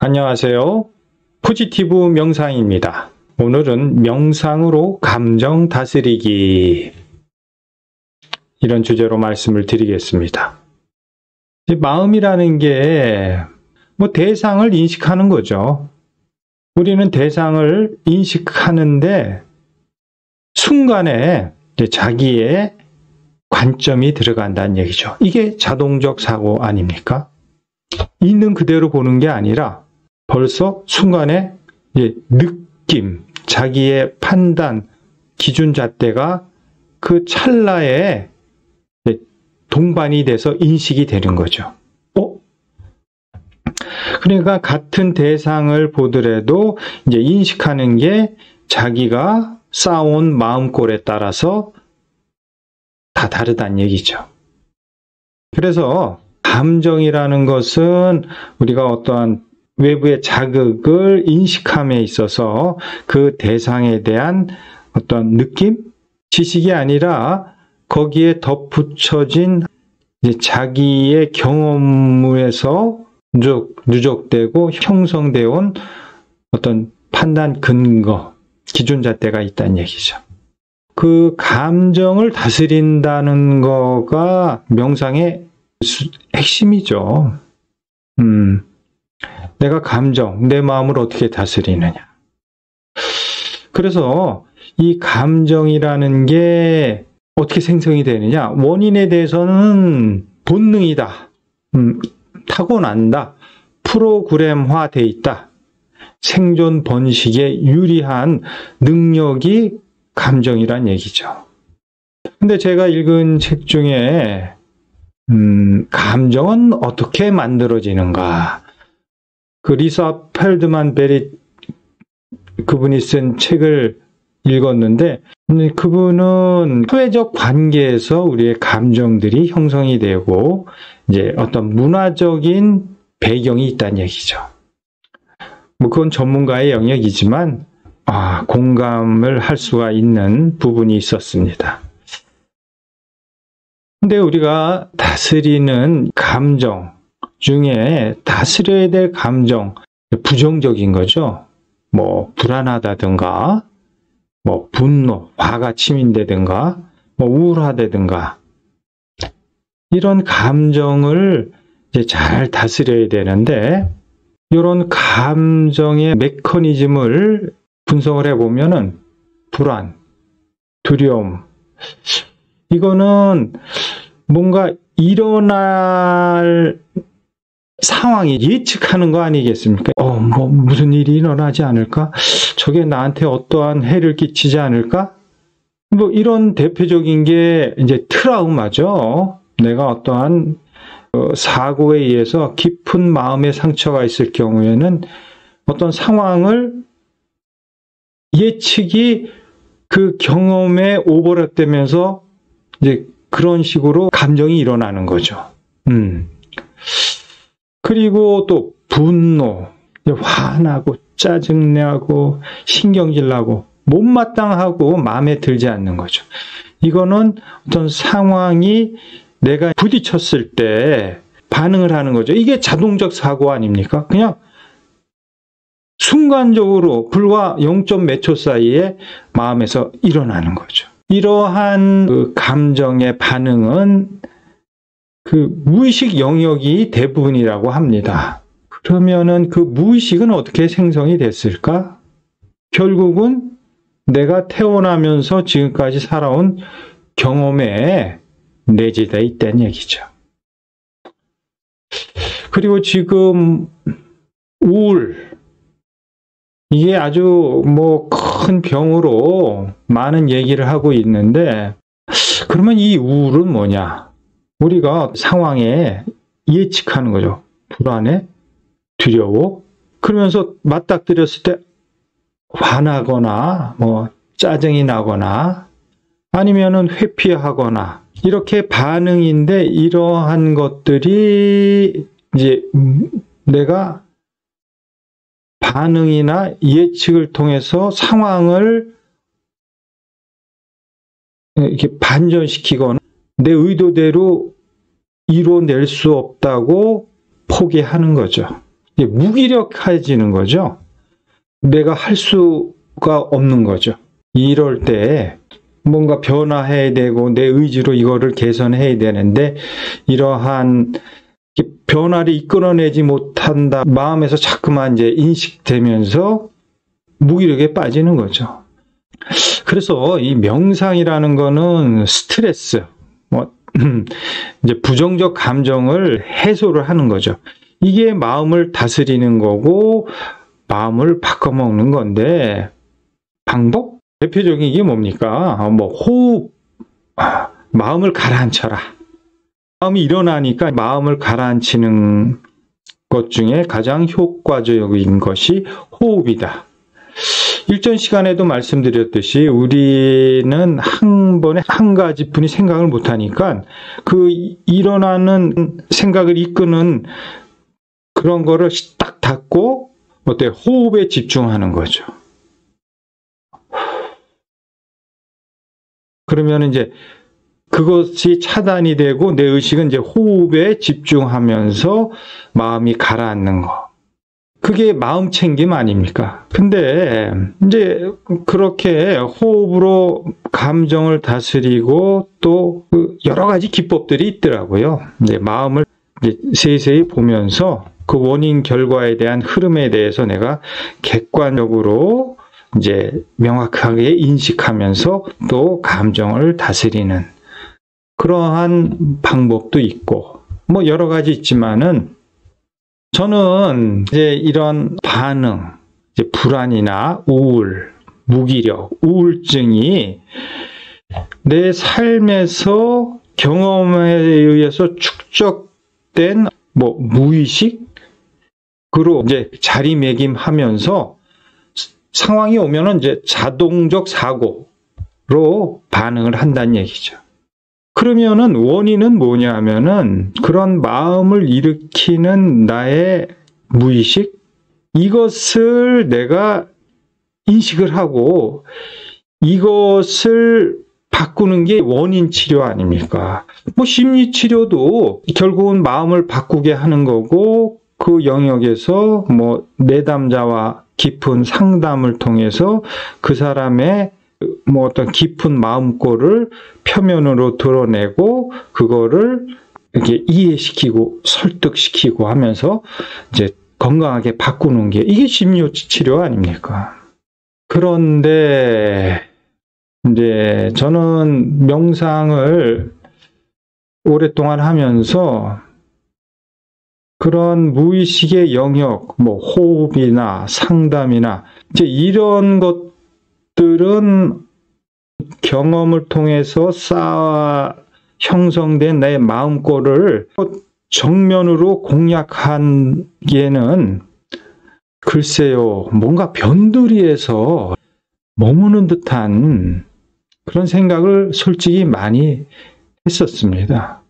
안녕하세요. 포지티브 명상입니다. 오늘은 명상으로 감정 다스리기, 이런 주제로 말씀을 드리겠습니다. 마음이라는 게 대상을 인식하는 거죠. 우리는 대상을 인식하는데 순간에 자기의 관점이 들어간다는 얘기죠. 이게 자동적 사고 아닙니까? 있는 그대로 보는 게 아니라 벌써 순간에 느낌, 자기의 판단, 기준 잣대가 그 찰나에 동반이 돼서 인식이 되는 거죠. 그러니까 같은 대상을 보더라도 인식하는 게 자기가 쌓아온 마음골에 따라서 다 다르다는 얘기죠. 그래서 감정이라는 것은 우리가 어떠한 외부의 자극을 인식함에 있어서 그 대상에 대한 어떤 느낌, 지식이 아니라 거기에 덧붙여진 자기의 경험에서 누적되고 형성되어 온 어떤 판단 근거, 기준잣대가 있다는 얘기죠. 그 감정을 다스린다는 거가 명상의 핵심이죠. 내가 감정, 내 마음을 어떻게 다스리느냐. 그래서 이 감정이라는 게 어떻게 생성이 되느냐. 원인에 대해서는 본능이다. 타고난다. 프로그램화되어 있다. 생존 번식에 유리한 능력이 감정이란 얘기죠. 근데 제가 읽은 책 중에 감정은 어떻게 만들어지는가. 그 리사 펠드만 베리 그분이 쓴 책을 읽었는데 그분은 사회적 관계에서 우리의 감정들이 형성이 되고 어떤 문화적인 배경이 있다는 얘기죠. 그건 전문가의 영역이지만 공감을 할 수가 있는 부분이 있었습니다. 근데 우리가 다스리는 감정 중에 다스려야 될 감정, 부정적인 거죠. 불안하다든가, 분노, 화가 치민다든가, 우울하다든가, 이런 감정을 잘 다스려야 되는데, 이런 감정의 메커니즘을 분석을 해보면은, 불안, 두려움, 이거는 뭔가 일어날 상황이 예측하는 거 아니겠습니까? 무슨 일이 일어나지 않을까? 저게 나한테 어떠한 해를 끼치지 않을까? 이런 대표적인 게 트라우마죠. 내가 어떠한 사고에 의해서 깊은 마음의 상처가 있을 경우에는 어떤 상황을 예측이 그 경험에 오버랩되면서 그런 식으로 감정이 일어나는 거죠. 그리고 또 분노, 화나고 짜증나고 신경질나고 못마땅하고 마음에 들지 않는 거죠. 이거는 어떤 상황이 내가 부딪혔을 때 반응을 하는 거죠. 이게 자동적 사고 아닙니까? 그냥 순간적으로 불과 0. 몇 초 사이에 마음에서 일어나는 거죠. 이러한 그 감정의 반응은 그 무의식 영역이 대부분이라고 합니다. 그러면은 그 무의식은 어떻게 생성이 됐을까? 결국은 내가 태어나면서 지금까지 살아온 경험에 내재되어 있다는 얘기죠. 그리고 지금 우울, 이게 아주 큰 병으로 많은 얘기를 하고 있는데, 그러면 이 우울은 뭐냐? 우리가 상황에 예측하는 거죠. 불안해, 두려워. 그러면서 맞닥뜨렸을 때 화나거나 짜증이 나거나 아니면은 회피하거나 이렇게 반응인데, 이러한 것들이 내가 반응이나 예측을 통해서 상황을 이렇게 반전시키거나 내 의도대로 이뤄낼 수 없다고 포기하는 거죠. 무기력해지는 거죠. 내가 할 수가 없는 거죠. 이럴 때 뭔가 변화해야 되고 내 의지로 이거를 개선해야 되는데 이러한 변화를 이끌어내지 못한다. 마음에서 자꾸만 이제 인식되면서 무기력에 빠지는 거죠. 그래서 이 명상이라는 거는 스트레스, 이제 부정적 감정을 해소를 하는 거죠. 이게 마음을 다스리는 거고 마음을 바꿔먹는 건데 방법? 대표적인 게 뭡니까? 호흡, 마음을 가라앉혀라. 마음이 일어나니까 마음을 가라앉히는 것 중에 가장 효과적인 것이 호흡이다. 일전 시간에도 말씀드렸듯이 우리는 한 번에 한 가지뿐이 생각을 못하니까 그 일어나는 생각을 이끄는 그런 거를 딱 닫고 호흡에 집중하는 거죠. 그러면 이제 그것이 차단이 되고 내 의식은 이제 호흡에 집중하면서 마음이 가라앉는 거. 그게 마음 챙김 아닙니까? 근데 이제 그렇게 호흡으로 감정을 다스리고 또 여러 가지 기법들이 있더라고요. 이제 마음을 이제 세세히 보면서 그 원인 결과에 대한 흐름에 대해서 내가 객관적으로 이제 명확하게 인식하면서 또 감정을 다스리는 그러한 방법도 있고 여러 가지 있지만은 저는 이제 이런 반응, 이제 불안이나 우울, 무기력, 우울증이 내 삶에서 경험에 의해서 축적된 무의식으로 이제 자리매김하면서 상황이 오면은 이제 자동적 사고로 반응을 한다는 얘기죠. 그러면은 원인은 뭐냐면은 그런 마음을 일으키는 나의 무의식, 이것을 내가 인식을 하고 이것을 바꾸는 게 원인 치료 아닙니까? 심리 치료도 결국은 마음을 바꾸게 하는 거고 그 영역에서 내담자와 깊은 상담을 통해서 그 사람의 어떤 깊은 마음골을 표면으로 드러내고 그거를 이렇게 이해시키고 설득시키고 하면서 이제 건강하게 바꾸는 게 이게 심리 치료 아닙니까? 그런데 이제 저는 명상을 오랫동안 하면서 그런 무의식의 영역, 호흡이나 상담이나 이제 이런 것들은 경험을 통해서 쌓아 형성된 내 마음골을 정면으로 공략하기에는 글쎄요, 뭔가 변두리에서 머무는 듯한 그런 생각을 솔직히 많이 했었습니다.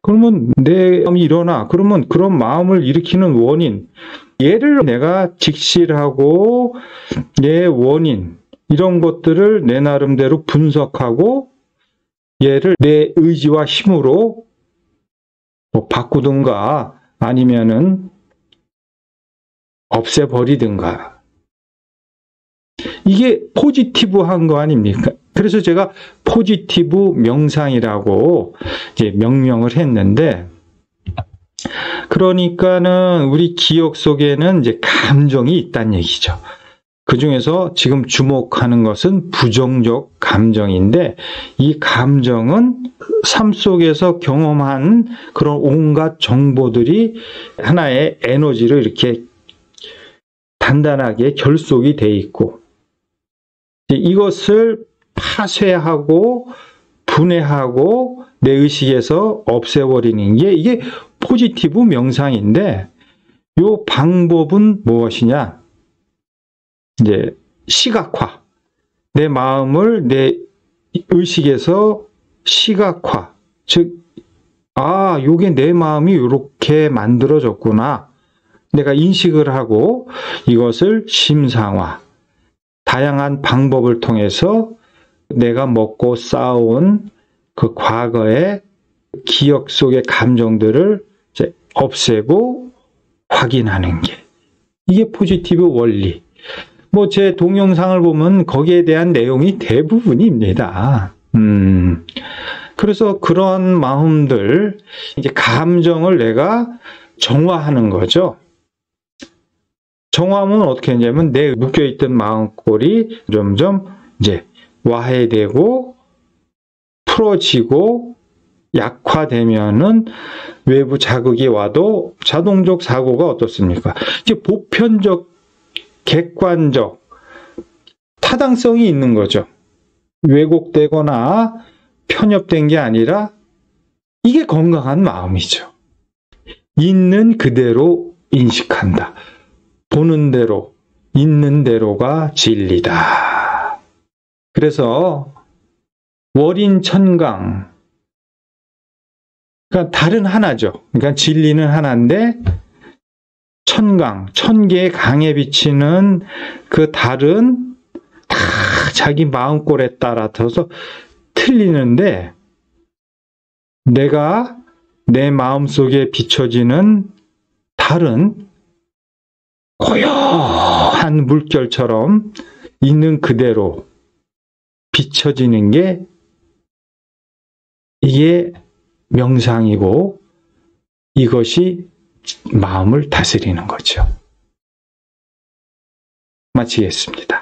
그러면 내 마음이 일어나. 그러면 그런 마음을 일으키는 원인, 얘를 내가 직실하고 얘 원인, 이런 것들을 내 나름대로 분석하고 얘를 내 의지와 힘으로 바꾸든가 아니면은 없애버리든가. 이게 포지티브한 거 아닙니까? 그래서 제가 포지티브 명상이라고 이제 명명을 했는데, 그러니까는 우리 기억 속에는 이제 감정이 있다는 얘기죠. 그 중에서 지금 주목하는 것은 부정적 감정인데, 이 감정은 삶 속에서 경험한 그런 온갖 정보들이 하나의 에너지로 이렇게 단단하게 결속이 돼 있고, 이것을 파쇄하고 분해하고 내 의식에서 없애버리는 게 이게 포지티브 명상인데, 요 방법은 무엇이냐? 이제 시각화. 내 마음을 내 의식에서 시각화. 즉, 요게 내 마음이 이렇게 만들어졌구나. 내가 인식을 하고 이것을 심상화. 다양한 방법을 통해서 내가 먹고 쌓아온 그 과거의 기억 속의 감정들을 이제 없애고 확인하는 게 이게 포지티브 원리. 뭐 제 동영상을 보면 거기에 대한 내용이 대부분입니다. 그래서 그런 마음들, 이제 감정을 내가 정화하는 거죠. 정화하면 어떻게 하냐면 내 묶여있던 마음골이 점점 이제 와해되고 풀어지고 약화되면은 외부 자극이 와도 자동적 사고가 어떻습니까? 이제 보편적, 객관적, 타당성이 있는 거죠. 왜곡되거나 편협된 게 아니라 이게 건강한 마음이죠. 있는 그대로 인식한다. 보는 대로, 있는 대로가 진리다. 그래서 월인천강, 그러니까 달은 하나죠. 그러니까 진리는 하나인데 천강, 천개의 강에 비치는 그 달은 다 자기 마음골에 따라서 틀리는데 내가 내 마음속에 비춰지는 달은 고요한 물결처럼 있는 그대로 비춰지는 게 이게 명상이고 이것이 마음을 다스리는 거죠. 마치겠습니다.